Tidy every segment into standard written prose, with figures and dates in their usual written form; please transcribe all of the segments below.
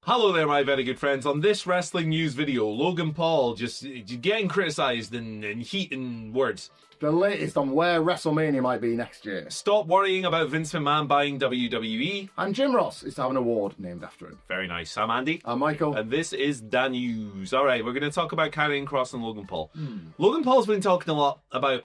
Hello there, my very good friends. On this wrestling news video, Logan Paul just getting criticised in heat and words. The latest on where WrestleMania might be next year. Stop worrying about Vince McMahon buying WWE. And Jim Ross is to have an award named after him. Very nice. I'm Andy. I'm Michael. And this is the news. All right, we're going to talk about Karrion Kross and Logan Paul. Logan Paul's been talking a lot about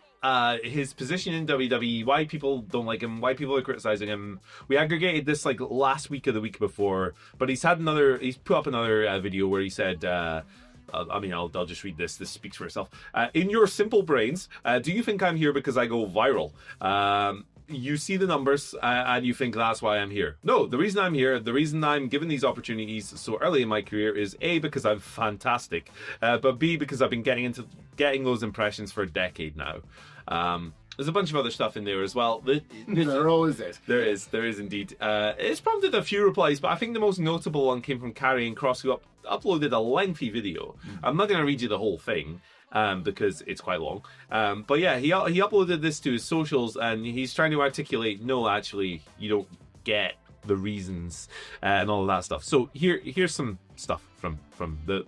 his position in WWE, why people don't like him, why people are criticizing him. We aggregated this like last week or the week before, but he's put up another video where he said, I'll just read this. This speaks for itself. In your simple brains, do you think I'm here because I go viral? You see the numbers and you think that's why I'm here. No, the reason I'm here, the reason I'm given these opportunities so early in my career is A, because I'm fantastic, but B, because I've been getting those impressions for a decade now. There's a bunch of other stuff in there as well. There always is. There is indeed. It's prompted a few replies, but I think the most notable one came from Karrion Kross, who uploaded a lengthy video. I'm not going to read you the whole thing, because it's quite long. But yeah, he uploaded this to his socials, and he's trying to articulate, no, actually, you don't get the reasons and all of that stuff. So here's some stuff from the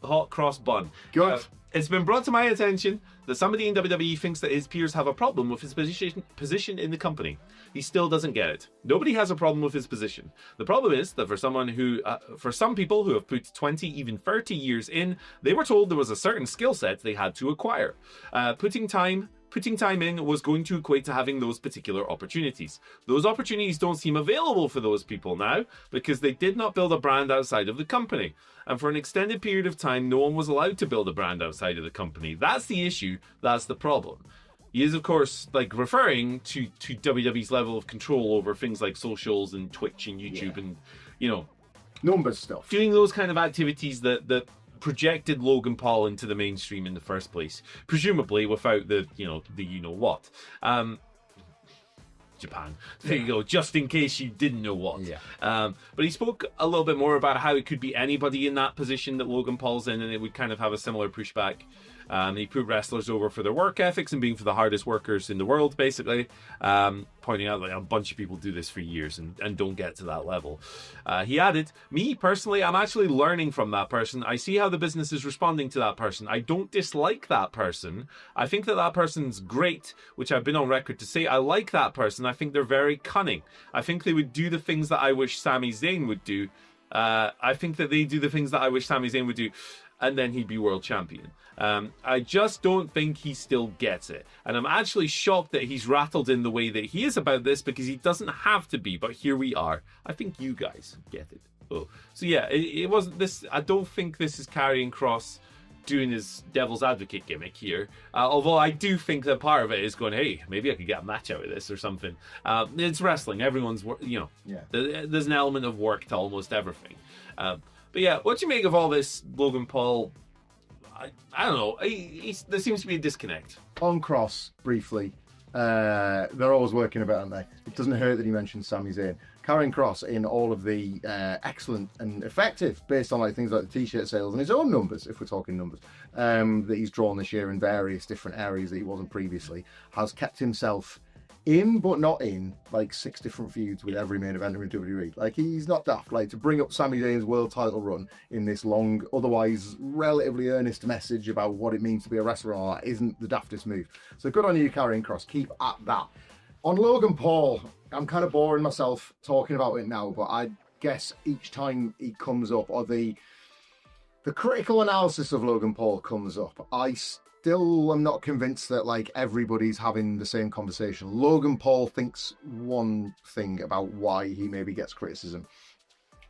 hot cross bun. Good. It's been brought to my attention that somebody in WWE thinks that his peers have a problem with his position in the company. He still doesn't get it. Nobody has a problem with his position. The problem is that for some people who have put 20, even 30 years in, they were told there was a certain skill set they had to acquire. Putting time in was going to equate to having those particular opportunities. Those opportunities don't seem available for those people now because they did not build a brand outside of the company. And for an extended period of time, no one was allowed to build a brand outside of the company. That's the issue. That's the problem. He is, of course, referring to WWE's level of control over things like socials and Twitch and YouTube and, numbers stuff. Doing those kind of activities that projected Logan Paul into the mainstream in the first place, presumably without the what. Japan. There you go, just in case you didn't know what. Yeah. But he spoke a little bit more about how it could be anybody in that position that Logan Paul's in, and it would kind of have a similar pushback. He put wrestlers over for their work ethics and being for the hardest workers in the world, basically. Pointing out a bunch of people do this for years and don't get to that level. He added, me personally, I'm actually learning from that person. I see how the business is responding to that person. I don't dislike that person. I think that person's great, which I've been on record to say. I like that person. I think they're very cunning. I think they would do the things that I wish Sami Zayn would do. I think that they do the things that I wish Sami Zayn would do. And then he'd be world champion. I just don't think he still gets it. And I'm actually shocked that he's rattled in the way that he is about this, because he doesn't have to be, but here we are. I think you guys get it. Oh. So yeah, it wasn't this. I don't think this is Karrion Kross doing his devil's advocate gimmick here. Although I do think that part of it is going, hey, maybe I could get a match out of this or something. It's wrestling. Everyone's, there's an element of work to almost everything. But yeah, what do you make of all this, Logan Paul? I don't know. There seems to be a disconnect. On Cross, briefly, they're always working a bit, aren't they? It doesn't hurt that he mentioned Sami Zayn. Karrion Kross, in all of the excellent and effective, based on things like the t-shirt sales and his own numbers, if we're talking numbers, that he's drawn this year in various different areas that he wasn't previously, has kept himself in, but not in, 6 different feuds with every main eventer in WWE. He's not daft. To bring up Sami Zayn's world title run in this long, otherwise relatively earnest message about what it means to be a wrestler and all that isn't the daftest move. So good on you, Karrion Kross. Keep at that. On Logan Paul, I'm kind of boring myself talking about it now, but I guess each time he comes up, or the critical analysis of Logan Paul comes up, I still am not convinced that everybody's having the same conversation. Logan Paul thinks one thing about why he maybe gets criticism.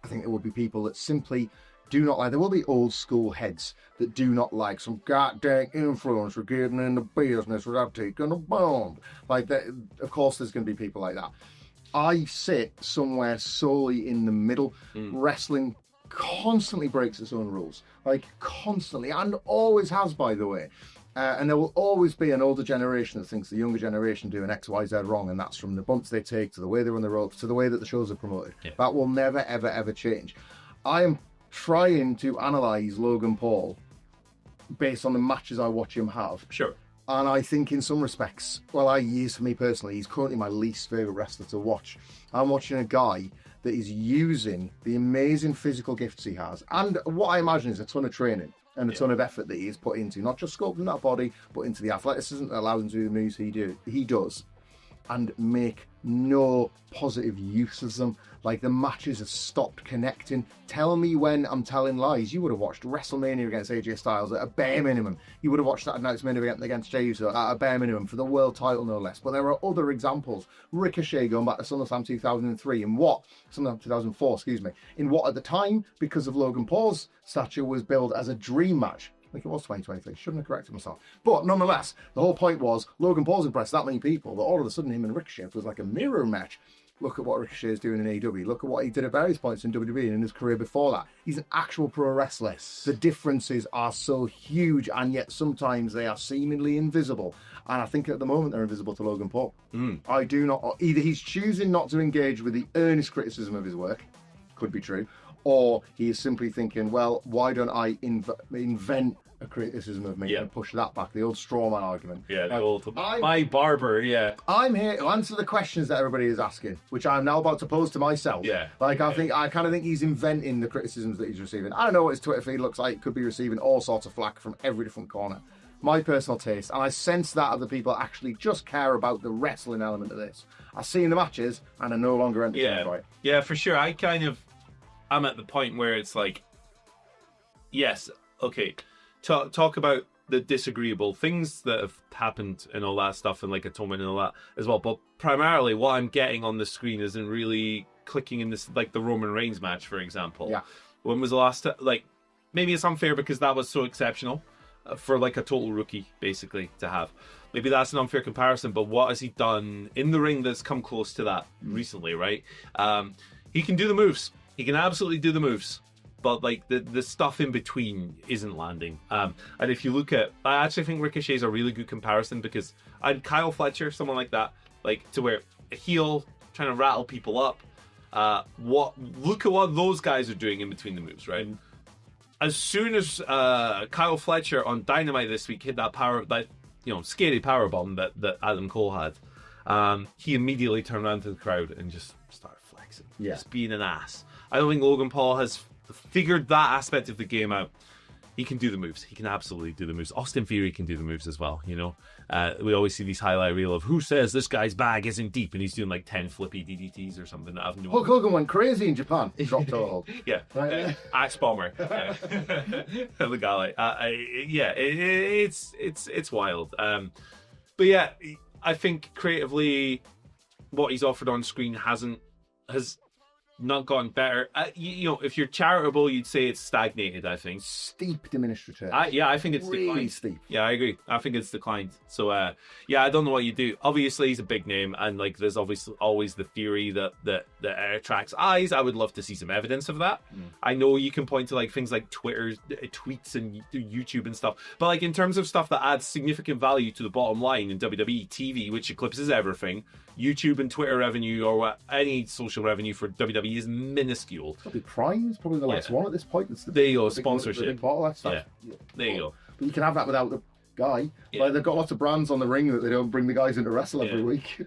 I think there would be people that simply do not like. There will be old school heads that do not like some goddamn influencer getting in the business without taking a bomb. Of course, there's going to be people like that. I sit somewhere solely in the middle. Wrestling constantly breaks its own rules, constantly, and always has, by the way. And there will always be an older generation that thinks the younger generation doing X, Y, Z wrong, and that's from the bumps they take to the way they're on the ropes to the way that the shows are promoted. Yeah. That will never, ever, ever change. I am trying to analyse Logan Paul based on the matches I watch him have. Sure. And I think in some respects, he is for me personally, he's currently my least favourite wrestler to watch. I'm watching a guy that is using the amazing physical gifts he has, and what I imagine is a ton of training and a ton of effort that he has put into not just sculpting that body, but into the athleticism that allows him to do the moves he does, and make no positive use of them. Like, the matches have stopped connecting. Tell me when I'm telling lies. You would have watched WrestleMania against AJ Styles at a bare minimum. You would have watched that night's main event against Jey Uso at a bare minimum for the world title, no less. But there are other examples. Ricochet going back to SummerSlam 2003 in what? SummerSlam 2004, excuse me. In what at the time, because of Logan Paul's stature, was billed as a dream match. I think it was 2023. Shouldn't have corrected myself. But nonetheless, the whole point was Logan Paul's impressed that many people that all of a sudden him and Ricochet was like a mirror match. Look at what Ricochet is doing in AEW. Look at what he did at various points in WWE and in his career before that. He's an actual pro wrestler. The differences are so huge, and yet sometimes they are seemingly invisible. And I think at the moment they're invisible to Logan Paul. I do not. Either he's choosing not to engage with the earnest criticism of his work, could be true, or he is simply thinking, well, why don't I invent a criticism of me and push that back? The old straw man argument. Yeah, the old my barber, I'm here to answer the questions that everybody is asking, which I'm now about to pose to myself. I kind of think he's inventing the criticisms that he's receiving. I don't know what his Twitter feed looks like. Could be receiving all sorts of flack from every different corner. My personal taste, and I sense that other people actually just care about the wrestling element of this. I see in the matches, and I no longer entertained by it. Yeah, for sure. I'm at the point where it's like, yes, okay, talk about the disagreeable things that have happened and all that stuff, and like atonement and all that as well. But primarily, what I'm getting on the screen isn't really clicking in this, like the Roman Reigns match, for example. Yeah. When was the last time? Like, maybe it's unfair because that was so exceptional for like a total rookie, basically, to have. Maybe that's an unfair comparison, but what has he done in the ring that's come close to that recently, right? He can do the moves. He can absolutely do the moves. But like the stuff in between isn't landing. And if you look at, I actually think Ricochet's a really good comparison, because Kyle Fletcher, someone like that, like to where a heel trying to rattle people up. Look at what those guys are doing in between the moves, right? As soon as Kyle Fletcher on Dynamite this week hit that scary power bomb that Adam Cole had, he immediately turned around to the crowd and just started flexing, just being an ass. I don't think Logan Paul has figured that aspect of the game out. He can do the moves. He can absolutely do the moves. Austin Theory can do the moves as well, you know. We always see these highlight reel of who says this guy's bag isn't deep, and he's doing like 10 flippy DDTs or something. Hulk Hogan went crazy in Japan. Dropped all. Axe bomber. The guy. It's wild. But yeah, I think creatively, what he's offered on screen has not gotten better. If you're charitable, you'd say it's stagnated. I think steep diminished returns. I think it's really declined. Steep. Yeah, I agree. I think it's declined. So I don't know what you do. Obviously, he's a big name, and like there's obviously always the theory that attracts eyes. I would love to see some evidence of that. I know you can point to like things like Twitter tweets and YouTube and stuff, but like in terms of stuff that adds significant value to the bottom line in WWE TV, which eclipses everything, YouTube and Twitter revenue or any social revenue for WWE is minuscule. Probably Prime is probably the last one at this point. There you go, sponsorship. The big part of that stuff. There you go. But you can have that without the guy. Like they've got lots of brands on the ring that they don't bring the guys in to wrestle every week.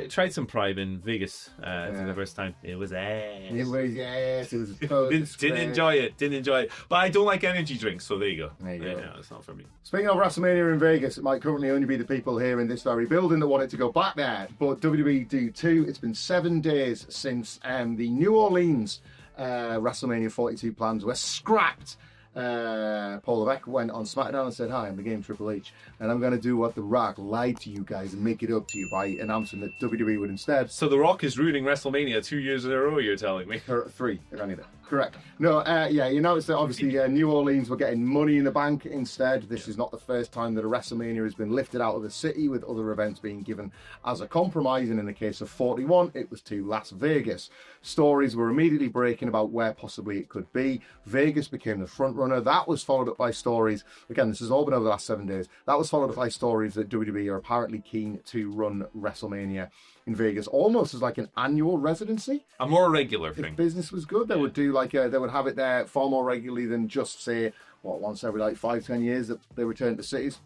Tried some Prime in Vegas for the first time. It was ass. It was didn't enjoy it. But I don't like energy drinks, so there you go. There you go. Yeah, it's not for me. Speaking of WrestleMania in Vegas, it might currently only be the people here in this very building that want it to go back there, but WWE do too. It's been 7 days since the New Orleans WrestleMania 42 plans were scrapped. Paul Levesque went on SmackDown and said, "Hi, I'm the Game Triple H, and I'm going to do what The Rock lied to you guys and make it up to you by announcing that WWE would instead." So The Rock is ruining WrestleMania 2 years in a row, you're telling me? Or 3, if any of that. Correct. No, you notice that obviously New Orleans were getting Money in the Bank instead. This is not the first time that a WrestleMania has been lifted out of the city, with other events being given as a compromise, and in the case of 41, it was to Las Vegas. Stories were immediately breaking about where possibly it could be. Vegas became the front runner. That was followed up by stories, again, this has all been over the last 7 days, that was followed up by stories that WWE are apparently keen to run WrestleMania in Vegas almost as like an annual residency. A more regular thing. If business was good, they would do they would have it there far more regularly than just say once every like 5-10 years that they return to cities.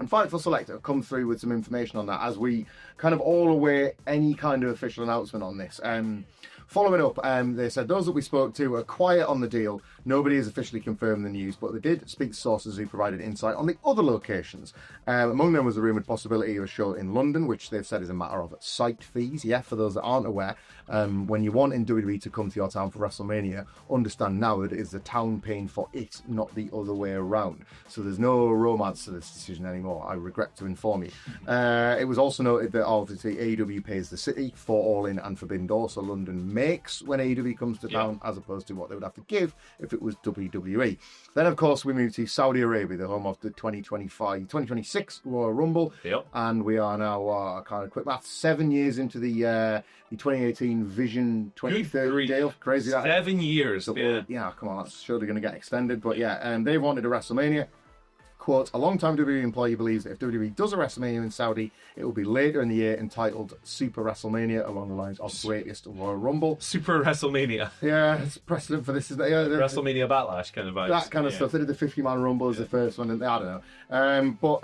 And Fightful Select have come through with some information on that as we kind of all await any kind of official announcement on this. following up, they said those that we spoke to are quiet on the deal. Nobody has officially confirmed the news, but they did speak to sources who provided insight on the other locations. Among them was the rumoured possibility of a show in London, which they've said is a matter of site fees. Yeah, for those that aren't aware, when you want in WWE to come to your town for WrestleMania, understand now that it is the town paying for it, not the other way around. So there's no romance to this decision anymore, I regret to inform you. It was also noted that obviously AEW pays the city for All In and Forbidden Door, so London makes when AEW comes to town, as opposed to what they would have to give if it was WWE. Then, of course, we move to Saudi Arabia, the home of the 2026 Royal Rumble. And we are now, kind of quick math, 7 years into the 2018 Vision 2030 deal. Crazy that. 7 years. So, yeah, come on, that's surely going to get extended. But yeah, they wanted a WrestleMania. Quote, a long-time WWE employee believes that if WWE does a WrestleMania in Saudi, it will be later in the year entitled Super WrestleMania, along the lines of Greatest Royal Rumble. Super WrestleMania. Yeah, it's precedent for this. WrestleMania Backlash kind of vibes. That kind of stuff. They did the 50-man Rumble as the first one, and I don't know. But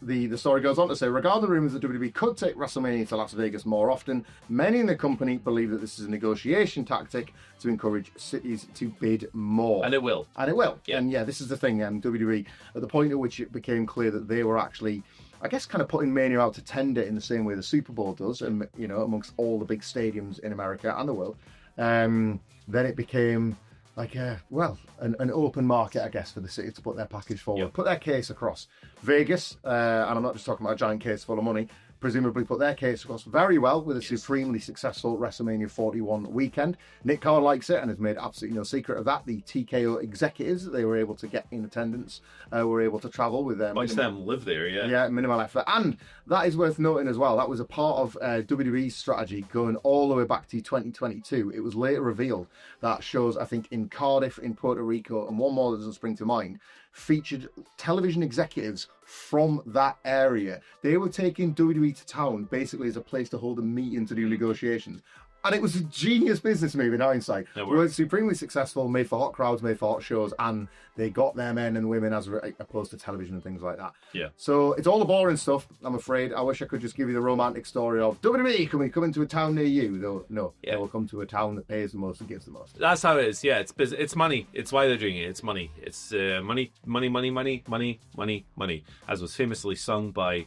the story goes on to say, regarding the rumours that WWE could take WrestleMania to Las Vegas more often, many in the company believe that this is a negotiation tactic to encourage cities to bid more. And it will. And it will. Yeah. And yeah, this is the thing. WWE, at the point at which it became clear that they were actually, I guess, kind of putting Mania out to tender in the same way the Super Bowl does, and you know, amongst all the big stadiums in America and the world, then it became like an open market, I guess, for the city to put their package forward, put their case across. Vegas, and I'm not just talking about a giant case full of money, presumably put their case across very well with a supremely successful WrestleMania 41 weekend. Nick Carr likes it and has made absolutely no secret of that. The TKO executives that they were able to get in attendance were able to travel with them. Most of them live there, Yeah, minimal effort. And that is worth noting as well. That was a part of WWE's strategy going all the way back to 2022. It was later revealed that shows, I think, in Cardiff, in Puerto Rico, and one more that doesn't spring to mind, featured television executives from that area. They were taking WWE to town basically as a place to hold a meeting to do negotiations. And it was a genius business move in hindsight. It was supremely successful, made for hot crowds, made for hot shows, and they got their men and women as opposed to television and things like that. Yeah. So it's all the boring stuff, I'm afraid. I wish I could just give you the romantic story of WWE, can we come into a town near you? Though, no, they will come to a town that pays the most and gives the most. That's how it is, yeah. It's money. It's why they're doing it. It's money. It's money, money, money, money, money, money, money, as was famously sung by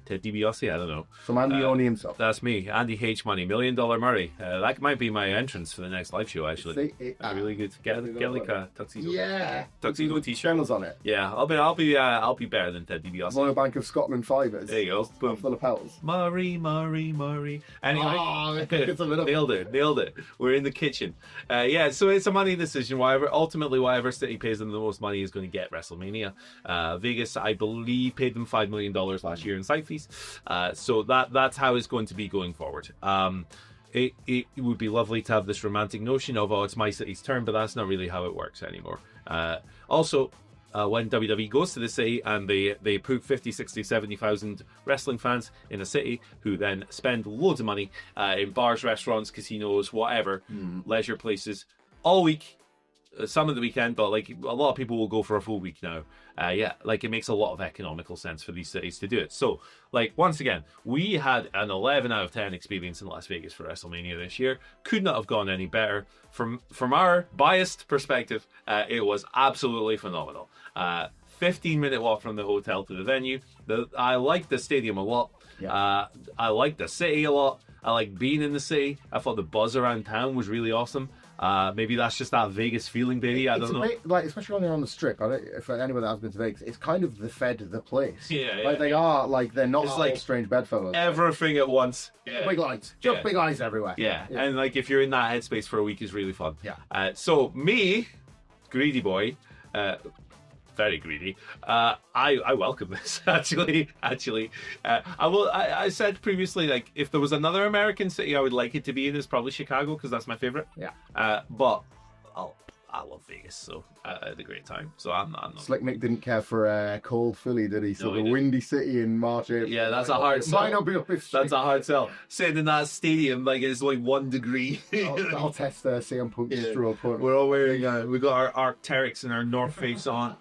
Ted DiBiase, I don't know. From Andy Oney himself. That's me, Andy H. Money, $1 Million Murray. That might be my entrance for the next live show, actually. Really good. Get like a tuxedo. Yeah. Tuxedo t-shirt. Channels on it. Yeah, I'll be better than Ted DiBiase. Royal Bank of Scotland fivers. There you go. Boom. Full of pelts. Murray. Anyway, nailed it. We're in the kitchen. Yeah, so it's a money decision. Ultimately, whatever city pays them the most money is going to get WrestleMania. Vegas, I believe, paid them $5 million last year in site fees. So that's how it's going to be going forward. It would be lovely to have this romantic notion of, it's my city's turn, but that's not really how it works anymore. Also, when WWE goes to the city and they put 50, 60, 70,000 wrestling fans in a city who then spend loads of money in bars, restaurants, casinos, whatever, leisure places all week, some of the weekend, but like a lot of people will go for a full week now. It makes a lot of economical sense for these cities to do it. So, like, once again, we had an 11 out of 10 experience in Las Vegas for WrestleMania this year. Could not have gone any better. From our biased perspective, it was absolutely phenomenal. 15-minute walk from the hotel to the venue. I liked the stadium a lot. Yeah. I liked the city a lot. I liked being in the city. I thought the buzz around town was really awesome. Maybe that's just that Vegas feeling, baby. I don't know. Bit, like, especially when they're on the strip. For anyone that has been to Vegas, it's kind of the Fed, the place. Yeah. They are like they're not all like strange bedfellows. Everything at once. Yeah. Big lights, just big eyes everywhere. Yeah. And like if you're in that headspace for a week, is really fun. Yeah. So me, greedy boy. Very greedy. I welcome this. Actually, I said previously, like, if there was another American city I would like it to be in, it's probably Chicago because that's my favorite. Yeah. But I love Vegas, so I had a great time. So I'm not. Slick Nick didn't care for cold Philly, did he? So the windy city in March, April. Yeah, that's a hard sell. Might not be up his street. That's a hard sell. Sitting in that stadium, like, it's like 1 degree. I'll test CM Punk's stroke. We're all wearing, we got our Arc'teryx and our North Face on.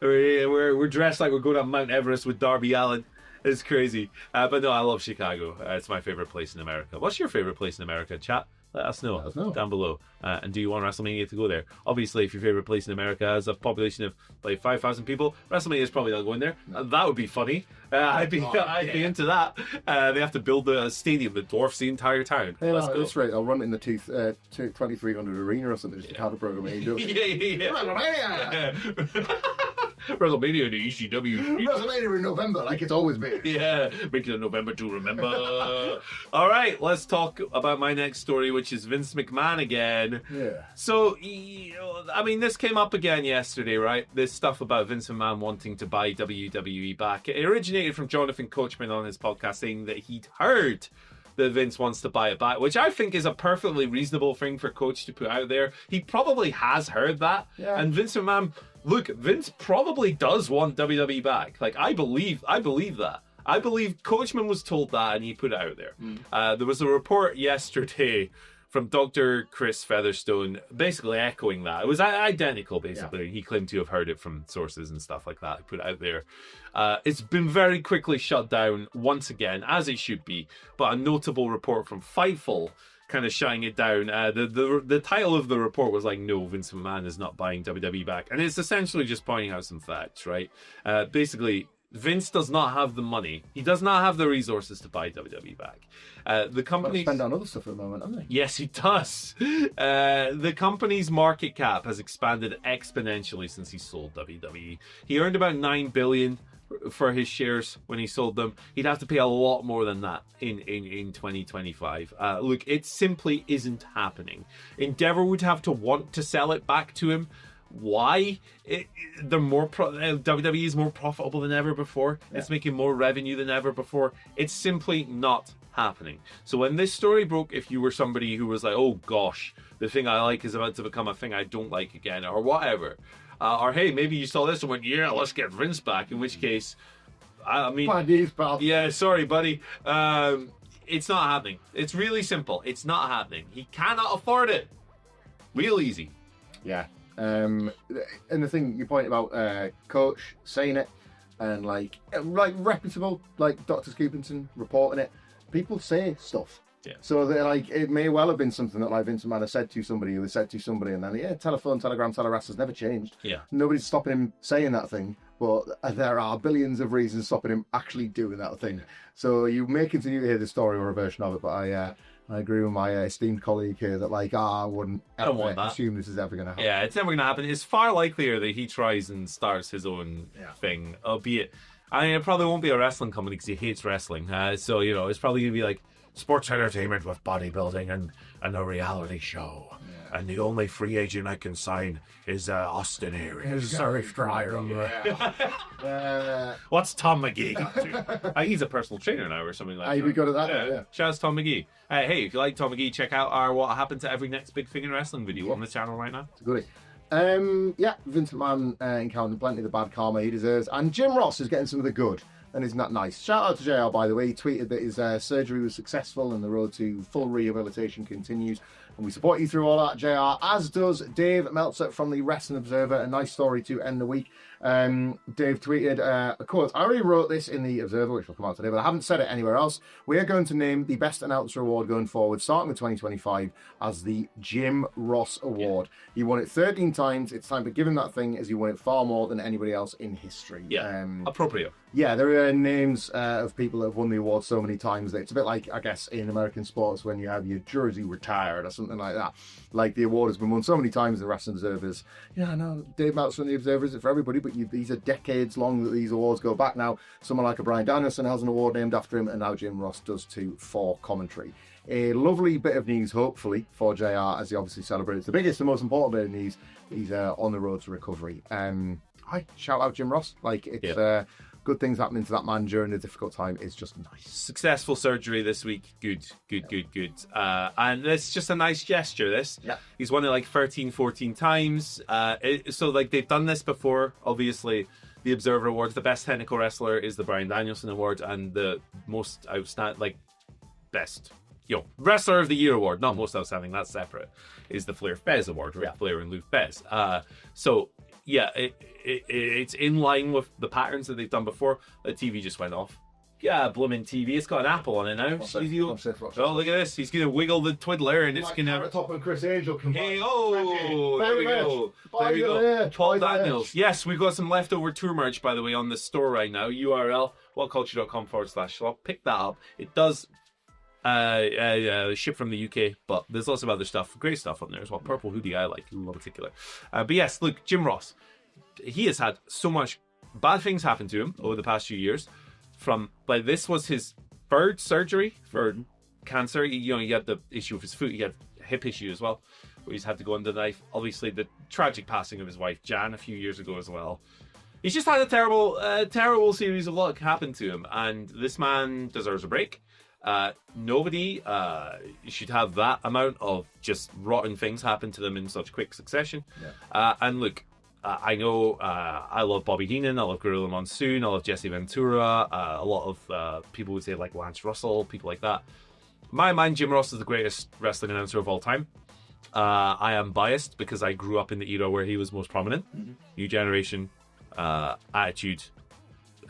We're dressed like we're going up Mount Everest with Darby Allin. It's crazy. But no, I love Chicago. It's my favorite place in America. What's your favorite place in America, chat? Let us know, us know. down below. And do you want WrestleMania to go there? Obviously, if your favorite place in America has a population of like 5,000 people, WrestleMania is probably not going there. That would be funny. I'd be into that. They have to build a stadium that dwarfs the entire town. Hey, that's right. I'll run it in the 2300 arena or something. Just a counter program. Yeah. WrestleMania in the ECW. WrestleMania in November, like it's always been. Yeah, make it a November to remember. All right, let's talk about my next story, which is Vince McMahon again. Yeah. So, I mean, this came up again yesterday, right? This stuff about Vince McMahon wanting to buy WWE back. It originated from Jonathan Coachman on his podcast saying that he'd heard that Vince wants to buy it back, which I think is a perfectly reasonable thing for Coach to put out there. He probably has heard that. Yeah. And Vince McMahon, look, Vince probably does want WWE back. Like, I believe that. I believe Coachman was told that and he put it out there. There was a report yesterday from Dr. Chris Featherstone basically echoing that. It was identical, basically. Yeah. He claimed to have heard it from sources and stuff like that. He put it out there. It's been very quickly shut down once again, as it should be. But a notable report from Fightful kind of shutting it down. The title of the report was like, no, Vince McMahon is not buying WWE back. And it's essentially just pointing out some facts, right? Basically, Vince does not have the money. He does not have the resources to buy WWE back. The company spend on other stuff at the moment, haven't they? Yes, he does. The company's market cap has expanded exponentially since he sold WWE. He earned about $9 billion for his shares when he sold them. He'd have to pay a lot more than that in 2025. Look, it simply isn't happening. Endeavor would have to want to sell it back to him. Why? WWE is more profitable than ever before. Yeah. It's making more revenue than ever before. It's simply not happening. So when this story broke, if you were somebody who was like, oh gosh, the thing I like is about to become a thing I don't like again, or whatever, or hey, maybe you saw this and went, yeah, let's get Vince back, in which case, I mean, yeah, sorry buddy, it's not happening. It's really simple. It's not happening. He cannot afford it. Real easy. Yeah. And the thing you point about Coach saying it, and like reputable, like Dr. Skipington reporting it, people say stuff. Yeah. So that like it may well have been something that like Vince McMahon has said to somebody, who has said to somebody, and then telephone, telegram, telegraph has never changed. Yeah. Nobody's stopping him saying that thing, but there are billions of reasons stopping him actually doing that thing. So you may continue to hear the story or a version of it, but I agree with my esteemed colleague here that I wouldn't assume this is ever going to happen. Yeah, it's never going to happen. It's far likelier that he tries and starts his own thing, albeit, I mean, it probably won't be a wrestling company because he hates wrestling. So, it's probably going to be like sports entertainment with bodybuilding and a reality show. Yeah. And the only free agent I can sign is Austin Aries. Surf dryer. What's Tom McGee got to? He's a personal trainer now or something like that. We got that. Yeah. Shout out to Tom McGee. Hey, if you like Tom McGee, check out our What Happened to Every Next Big Thing in Wrestling video on the channel right now. It's a goodie. Vince McMahon encountered plenty of the bad karma he deserves, and Jim Ross is getting some of the good. And isn't that nice? Shout out to JR, by the way. He tweeted that his surgery was successful and the road to full rehabilitation continues. And we support you through all that, JR, as does Dave Meltzer from the Wrestling Observer. A nice story to end the week. Dave tweeted, of course, I already wrote this in the Observer, which will come out today, but I haven't said it anywhere else. We are going to name the Best Announcer Award going forward, starting with 2025, as the Jim Ross Award. Yeah. He won it 13 times. It's time to give him that thing, as he won it far more than anybody else in history. Yeah, appropriate. Yeah, there are names of people that have won the award so many times that it's a bit like, I guess, in American sports when you have your jersey retired or something like that. Like, the award has been won so many times, the Wrestling Observers. Yeah, I know, Dave Meltzer from the Observer isn't for everybody, but these are decades long that these awards go back now. Someone like a Bryan Danielson has an award named after him, and now Jim Ross does too for commentary. A lovely bit of news, hopefully, for JR, as he obviously celebrates the biggest and most important bit of news. He's on the road to recovery. Shout out Jim Ross. Good things happening to that man during a difficult time is just nice. Successful surgery this week. Good. And it's just a nice gesture, this. Yeah. He's won it like 13, 14 times. They've done this before. Obviously, the Observer Awards, the best technical wrestler is the Bryan Danielson Award, and the most outstanding, best, Wrestler of the Year Award, not most outstanding, that's separate, is the Flair Fez Award, Ric Flair and Lou Fez. It's in line with the patterns that they've done before. The TV just went off. blooming TV. It's got an apple on it now. What's it? Oh, look at this. He's going to wiggle the twiddler and it's going to... Top and Chris Angel come Hey, oh, there we go. There we go. Paul Daniels. Yes, we've got some leftover tour merch, by the way, on the store right now. URL, whatculture.com/shop. Pick that up. It does ship from the UK, but there's lots of other stuff. Great stuff on there as well. Purple hoodie I like in particular. But yes, look, Jim Ross. He has had so much bad things happen to him over the past few years. From like this was his third surgery for cancer. He had the issue with his foot. He had a hip issue as well, where he's had to go under the knife. Obviously, the tragic passing of his wife Jan a few years ago as well. He's just had a terrible series of luck happen to him, and this man deserves a break. Nobody should have that amount of just rotten things happen to them in such quick succession. Yeah. And look. I know I love Bobby Heenan, I love Gorilla Monsoon, I love Jesse Ventura, a lot of people would say like Lance Russell, people like that. In my mind, Jim Ross is the greatest wrestling announcer of all time. I am biased because I grew up in the era where he was most prominent. Mm-hmm. New generation, attitude,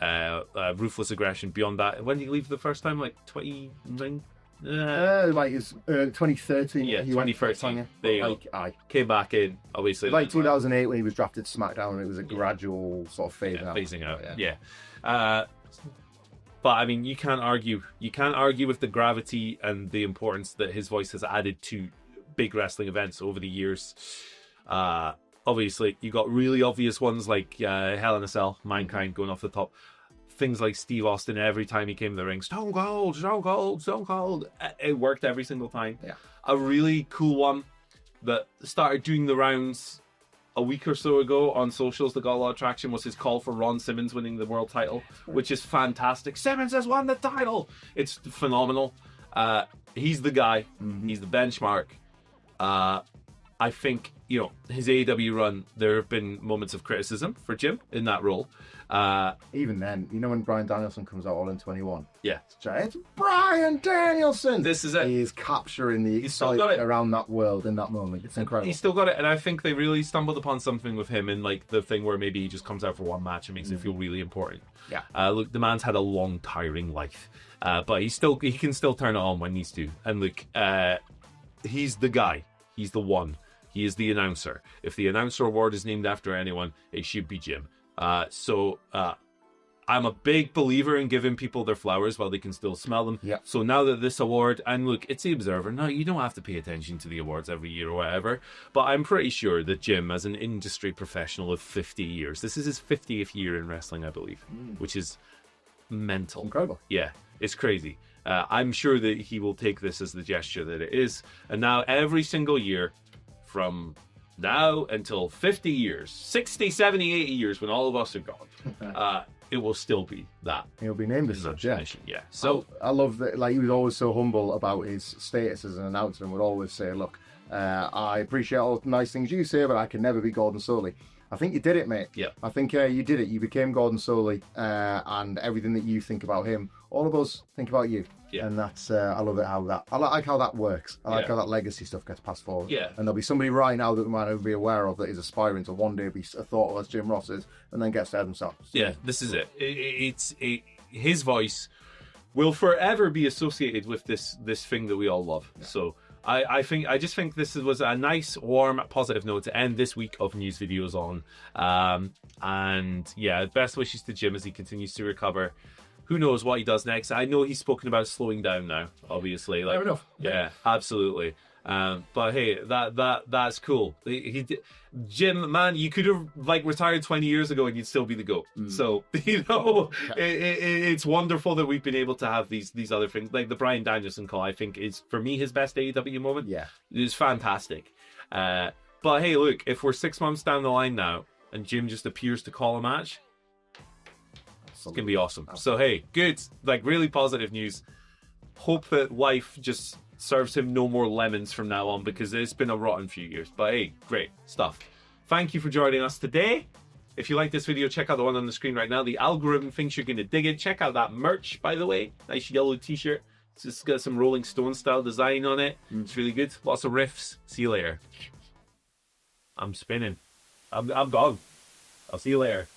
ruthless aggression. Beyond that, when did he leave the first time? Like 29? Like it's 2013. Yeah, 2013. There you go. I came back in, obviously. Like 2008 when he was drafted to SmackDown, and it was a gradual sort of phasing out. Yeah. But I mean, you can't argue. You can't argue with the gravity and the importance that his voice has added to big wrestling events over the years. Obviously, you got really obvious ones like Hell in a Cell, Mankind going off the top. Things like Steve Austin, every time he came to the ring, Stone Cold, Stone Cold, Stone Cold. It worked every single time. Yeah. A really cool one that started doing the rounds a week or so ago on socials that got a lot of traction was his call for Ron Simmons winning the world title, which is fantastic. Simmons has won the title. It's phenomenal. He's the guy. Mm-hmm. He's the benchmark. I think, his AEW run, there have been moments of criticism for Jim in that role. Even then, when Bryan Danielson comes out all in 21. Yeah. It's Bryan Danielson! This is it. He is capturing the excitement around that world in that moment. It's incredible. He's still got it, and I think they really stumbled upon something with him in like the thing where maybe he just comes out for one match and makes it feel really important. Yeah. Look, the man's had a long, tiring life. But he can still turn it on when he needs to. And look, he's the guy. He's the one. He is the announcer. If the announcer award is named after anyone, it should be Jim. So I'm a big believer in giving people their flowers while they can still smell them. Yeah. So now that this award, and look, it's the Observer. No, you don't have to pay attention to the awards every year or whatever. But I'm pretty sure that Jim, as an industry professional of 50 years, this is his 50th year in wrestling, I believe, which is mental. Incredible. Yeah, it's crazy. I'm sure that he will take this as the gesture that it is. And now every single year, from now until 50 years, 60, 70, 80 years, when all of us are gone, it will still be that. He'll be named as such, yeah. Yeah. So I love that. Like, he was always so humble about his status as an announcer, and would always say, "Look, I appreciate all the nice things you say, but I can never be Gordon Soley." I think you did it, mate. Yeah. I think you did it. You became Gordon Soley, and everything that you think about him, all of us think about you. Yeah. And that's, I love it I like how that works. I like how that legacy stuff gets passed forward. Yeah. And there'll be somebody right now that we might not be aware of that is aspiring to one day be thought of as Jim Ross is, and then gets there themselves. Yeah, this is it. His voice will forever be associated with this thing that we all love. Yeah. So I just think this was a nice, warm, positive note to end this week of news videos on. And yeah, best wishes to Jim as he continues to recover. Who knows what he does next? I know he's spoken about slowing down now, obviously. Fair enough. Yeah, absolutely. But hey, that's cool. Jim, man, you could have retired 20 years ago and you'd still be the GOAT. So it's wonderful that we've been able to have these other things. Like the Bryan Danielson call, I think is for me his best AEW moment. Yeah, it's fantastic. But hey, look, if we're 6 months down the line now and Jim just appears to call a match, it's gonna be awesome. So hey, good, really positive news. Hope that life just serves him no more lemons from now on, because it's been a rotten few years. But hey, great stuff. Thank you for joining us today. If you like this video, check out the one on the screen right now. The algorithm thinks you're gonna dig it. Check out that merch, by the way. Nice yellow t-shirt. It's just got some Rolling Stone style design on it. It's really good. Lots of riffs. See you later. I'm spinning. I'm gone. I'll see you later.